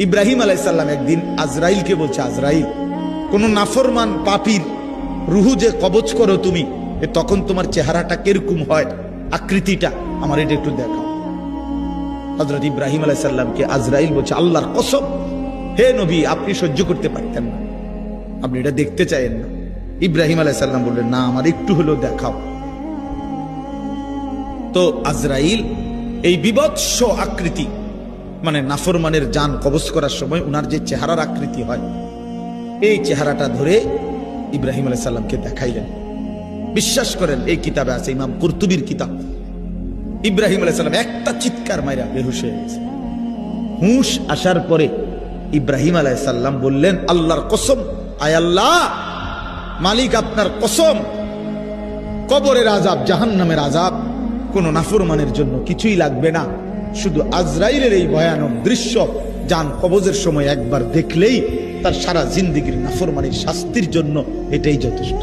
ইব্রাহিম আলাইহিস সালাম একদিন আজরাইলকে বলছে, আজরাইল, কোন নাফরমান পাপীর রুহু যে কবজ করো তুমি, তখন তোমার চেহারাটা কিরকম হয়, আকৃতিটা আমার এটা একটু দেখাও। হযরত ইব্রাহিম আলাইহিস সালামকে আজরাইল বলছে, আল্লাহর কসম হে নবী, আপনি সহ্য করতে পারতেন না, আপনি এটা দেখতে চাইেন না। ইব্রাহিম আলাইহিস সালাম বললেন, না, আমার একটু হলেও দেখাও। তো আজরাইল এই বিভৎস আকৃতি, মানে নাফরমানের জান কবজ করার সময় উনার যে চেহারার আকৃতি হয়, এই চেহারাটা ধরে ইব্রাহিম আলাইহিস সালামকে দেখাইলেন। বিশ্বাস করেন, এই কিতাবে আছে, ইমাম কুরতুবীর কিতাব, ইব্রাহিম আলাইহিস সালাম একটা চিৎকার মাইরা বেহুশ হয়ে গেছে। হুঁশ আসার পরে ইব্রাহিম আলাইহিস সালাম বললেন, আল্লাহর কসম, আয় আল্লাহ, মালিক আপনার কসম, কবরের আযাব, জাহান্নামের আযাব কোন নাফরমানের জন্য কিছুই লাগবে না, শুধু আজরাইলের এই ভয়ানক দৃশ্য জান কবজের সময় একবার দেখলেই তার সারা জিন্দেগীর নাফরমানির শাস্তির জন্য এটাই যথেষ্ট।